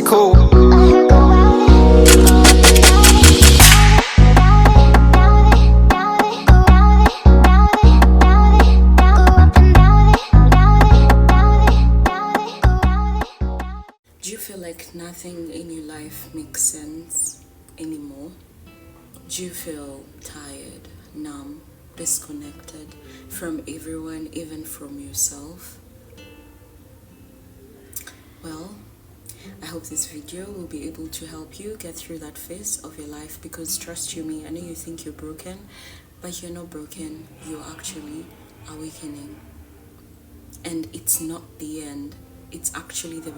cool. Do you feel like nothing in your life makes sense anymore? Do you feel tired, numb, disconnected from everyone, even from yourself? Well, I hope this video will be able to help you get through that phase of your life, because trust you me, I know you think you're broken, but you're not broken. You're actually awakening. And it's not the end. It's actually the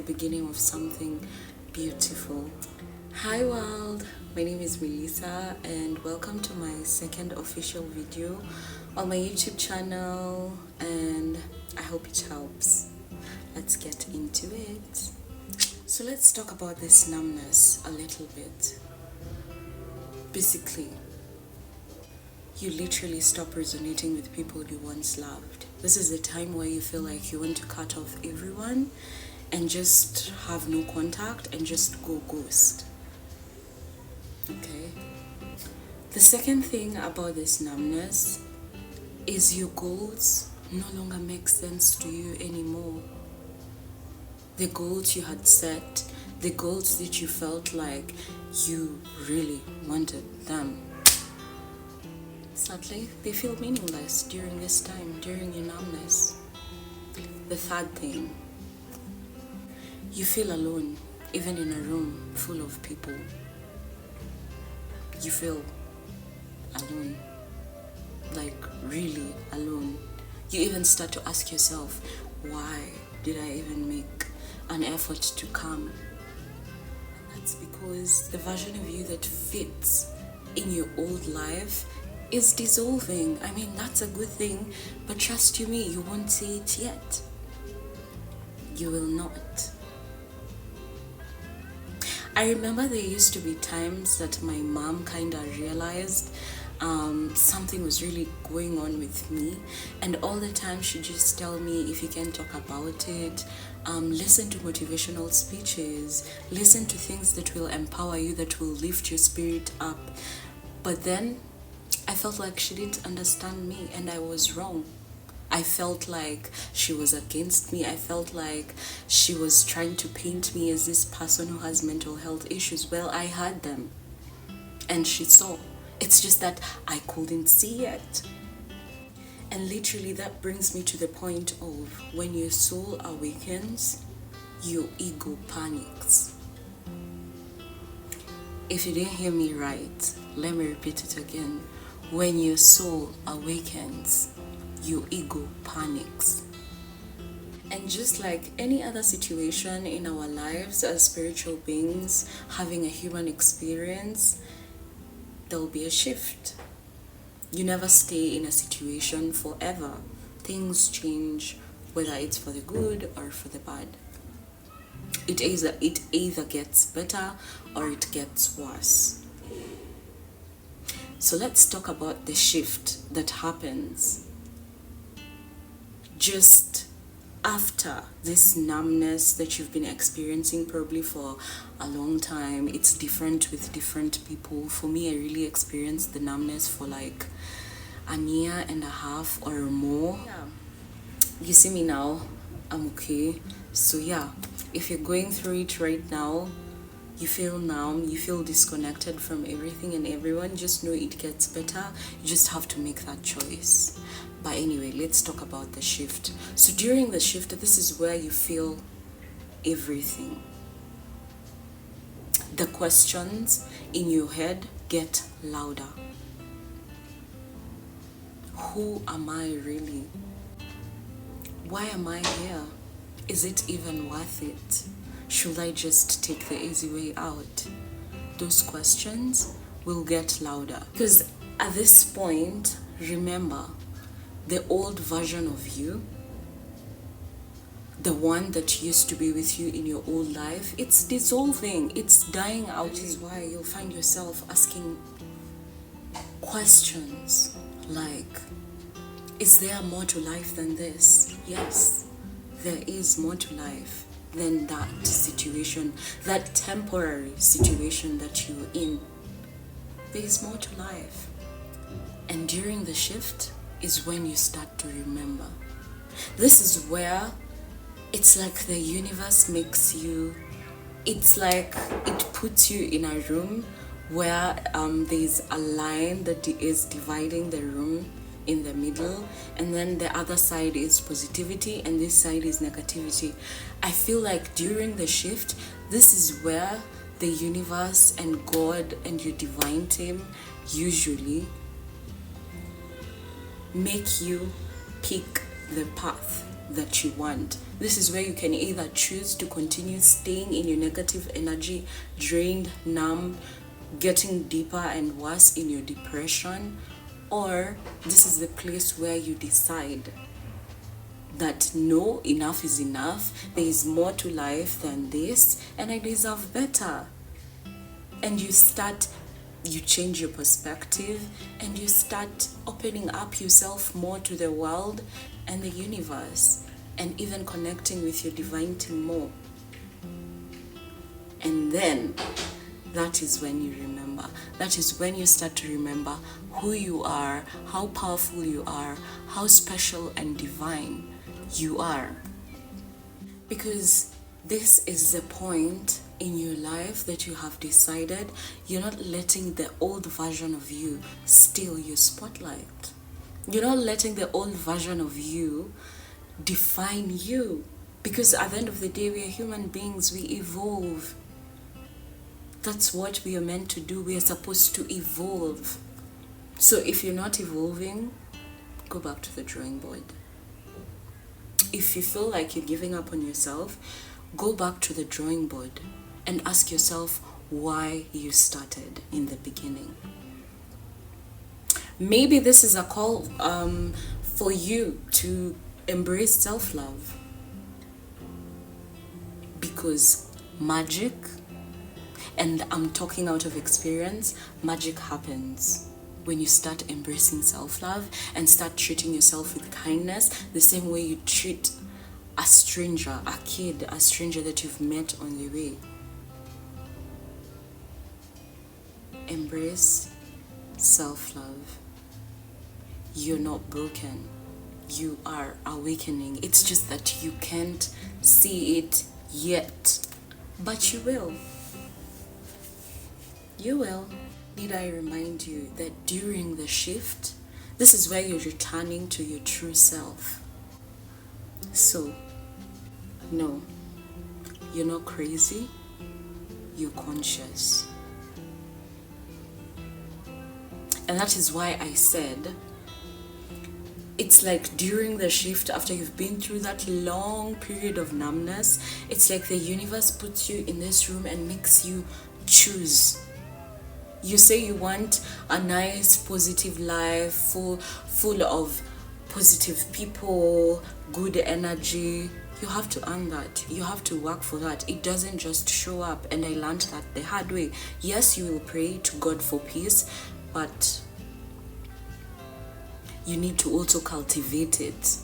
beginning of something beautiful. Hi world, my name is Melissa and welcome to my second official video on my YouTube channel, and I hope it helps. Let's get into it. So let's talk about this numbness a little bit. Basically, you literally stop resonating with people you once loved. This is the time where you feel like you want to cut off everyone and just have no contact and just go ghost. Okay? The second thing about this numbness is your goals no longer make sense to you anymore. The goals you had set, the goals that you felt like you really wanted them, sadly, they feel meaningless during this time, during your numbness. The third thing, you feel alone, even in a room full of people. You feel alone, like really alone. You even start to ask yourself, why did I even make an effort to come? And that's because the version of you that fits in your old life is dissolving. I mean, that's a good thing, but trust you me, you won't see it yet. You will not. I remember there used to be times that my mom kind of realized something was really going on with me, and all the time she'd just tell me, if you can talk about it, listen to motivational speeches, listen to things that will empower you, that will lift your spirit up. But then I felt like she didn't understand me, and I was wrong. I felt like she was against me. I felt like she was trying to paint me as this person who has mental health issues. Well, I had them, and she saw. It's just that I couldn't see it. And literally that brings me to the point of, when your soul awakens, your ego panics. If you didn't hear me right, let me repeat it again. When your soul awakens, your ego panics. And just like any other situation in our lives as spiritual beings having a human experience, there will be a shift. You never stay in a situation forever. Things change, whether it's for the good or for the bad. It either gets better or it gets worse. So let's talk about the shift that happens just after this numbness that you've been experiencing probably for a long time. It's different with different people. For me, I really experienced the numbness for like a year and a half or more. Yeah. You see me now, I'm okay. So yeah, if you're going through it right now, you feel numb, you feel disconnected from everything and everyone, just know it gets better. You just have to make that choice. But anyway, let's talk about the shift. So during the shift, this is where you feel everything. The questions in your head get louder. Who am I really? Why am I here? Is it even worth it? Should I just take the easy way out? Those questions will get louder. Because at this point, remember, the old version of you, the one that used to be with you in your old life, it's dissolving, it's dying out. That is why you'll find yourself asking questions like, is there more to life than this? Yes, there is more to life. than that situation, that temporary situation that you're in. There is more to life. And during the shift is when you start to remember. This is where it's like the universe makes you, it's like it puts you in a room where there's a line that is dividing the room in the middle, and then the other side is positivity and this side is negativity. I feel like during the shift, this is where the universe and God and your divine team usually make you pick the path that you want. This is where you can either choose to continue staying in your negative energy, drained, numb, getting deeper and worse in your depression, or this is the place where you decide that no, enough is enough, there is more to life than this, and I deserve better. And you change your perspective and you start opening up yourself more to the world and the universe, and even connecting with your divine team more. And then that is when you remember. That is when you start to remember who you are, how powerful you are, how special and divine you are. Because this is the point in your life that you have decided you're not letting the old version of you steal your spotlight. You're not letting the old version of you define you. Because at the end of the day, we are human beings, we evolve. That's what we are meant to do. We are supposed to evolve. So if you're not evolving, go back to the drawing board. If you feel like you're giving up on yourself, go back to the drawing board and ask yourself why you started in the beginning. Maybe this is a call for you to embrace self-love, because magic, and I'm talking out of experience, magic happens when you start embracing self-love and start treating yourself with kindness, the same way you treat a stranger, a kid, a stranger that you've met on the way. Embrace self-love. You're not broken. You are awakening. It's just that you can't see it yet, but you will. You will. Need I remind you that during the shift, this is where you're returning to your true self. So, no, you're not crazy, you're conscious. And that is why I said, it's like during the shift, after you've been through that long period of numbness, it's like the universe puts you in this room and makes you choose. You say you want a nice, positive life, full of positive people, good energy. You have to earn that. You have to work for that. It doesn't just show up. And I learned that the hard way. Yes, you will pray to God for peace, but you need to also cultivate it.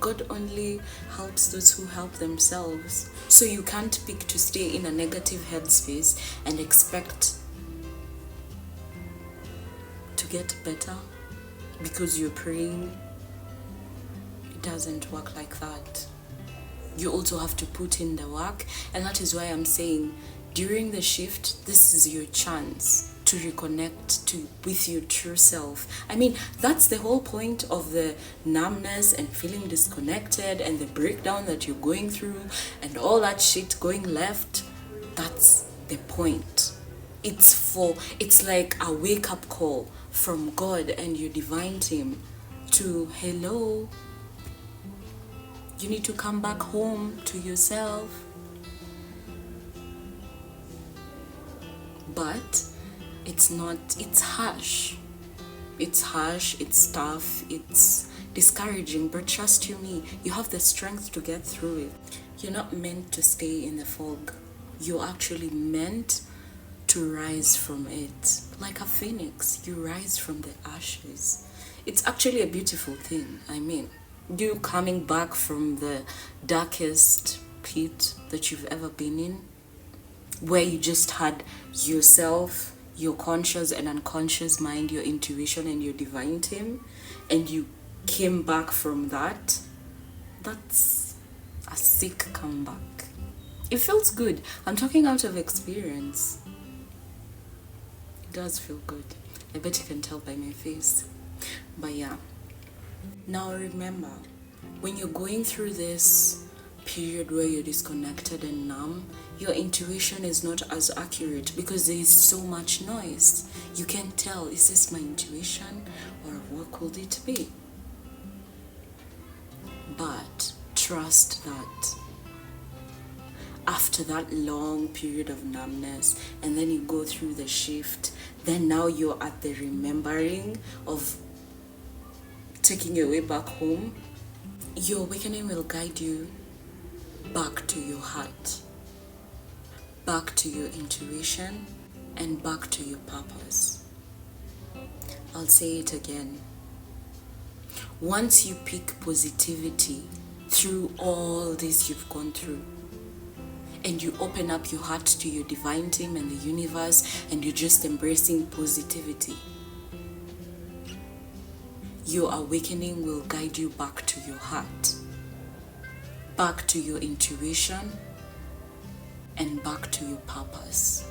God only helps those who help themselves. So you can't pick to stay in a negative headspace and expect to get better because you're praying. It doesn't work like that. You also have to put in the work, and that is why I'm saying during the shift, this is your chance to reconnect with your true self. I mean, that's the whole point of the numbness and feeling disconnected and the breakdown that you're going through and all that shit going left. That's the point. It's like a wake-up call from God and your divine team to, hello, you need to come back home to yourself. But it's harsh. It's harsh, it's tough, it's discouraging, but trust you me, you have the strength to get through it. You're not meant to stay in the fog. You're actually meant to rise from it. Like a phoenix, you rise from the ashes. It's actually a beautiful thing. I mean, you coming back from the darkest pit that you've ever been in, where you just had yourself, your conscious and unconscious mind, your intuition and your divine team, and you came back from that. That's a sick comeback. It feels good. I'm talking out of experience. It does feel good. I bet you can tell by my face. But yeah. Now remember, when you're going through this period where you're disconnected and numb, your intuition is not as accurate because there is so much noise. You can't tell, is this my intuition or what could it be? But trust that after that long period of numbness, and then you go through the shift, then now you're at the remembering of taking your way back home. Your awakening will guide you back to your heart, back to your intuition, and back to your purpose. I'll say it again. Once you pick positivity through all this you've gone through, and you open up your heart to your divine team and the universe, and you're just embracing positivity, your awakening will guide you back to your heart, back to your intuition, and back to your purpose.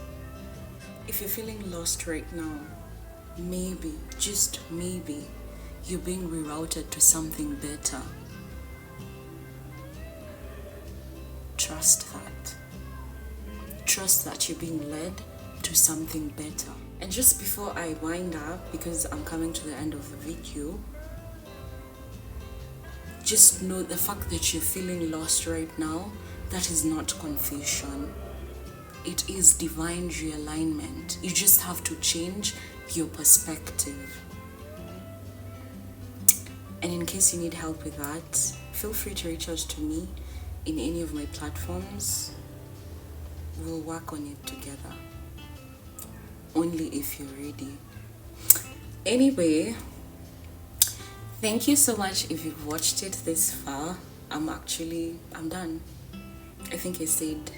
If you're feeling lost right now, maybe, just maybe, you're being rerouted to something better. Trust that. Trust that you're being led to something better. And just before I wind up, because I'm coming to the end of the video, just know the fact that you're feeling lost right now, that is not confusion. It is divine realignment. You just have to change your perspective. And in case you need help with that, feel free to reach out to me in any of my platforms. We'll work on it together. Only if you're ready. Anyway, thank you so much if you've watched it this far. I'm done. I think I said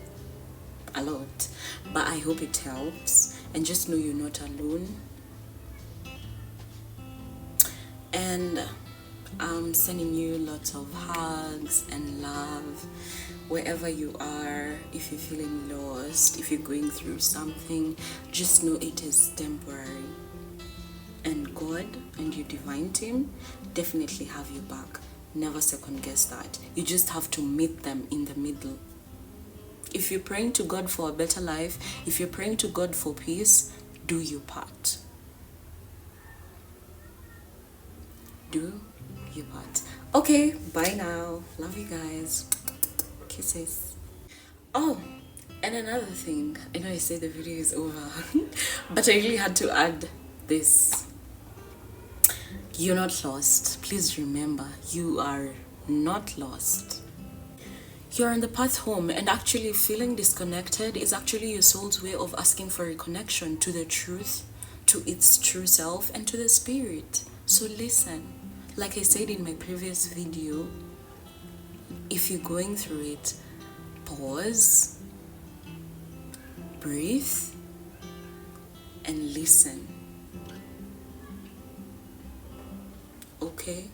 a lot, but I hope it helps. And just know you're not alone. And I'm sending you lots of hugs and love wherever you are. If you're feeling lost, if you're going through something, just know it is temporary. And God and your divine team definitely have you back. Never second guess that. You just have to meet them in the middle. If you're praying to God for a better life, if you're praying to God for peace, do your part. Do your part. Okay, bye now. Love you guys. Kisses. Oh, and another thing. I know I say the video is over, but I really had to add this. You're not lost. Please remember, you are not lost. You're on the path home, and actually feeling disconnected is actually your soul's way of asking for a connection to the truth, to its true self, and to the spirit. So listen. Like I said in my previous video, if you're going through it, pause, breathe, and listen. Okay?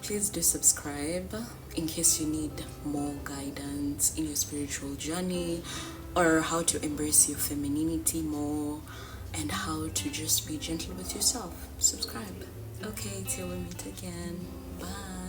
Please do subscribe in case you need more guidance in your spiritual journey, or how to embrace your femininity more, and how to just be gentle with yourself. Subscribe. Okay, till we meet again. Bye.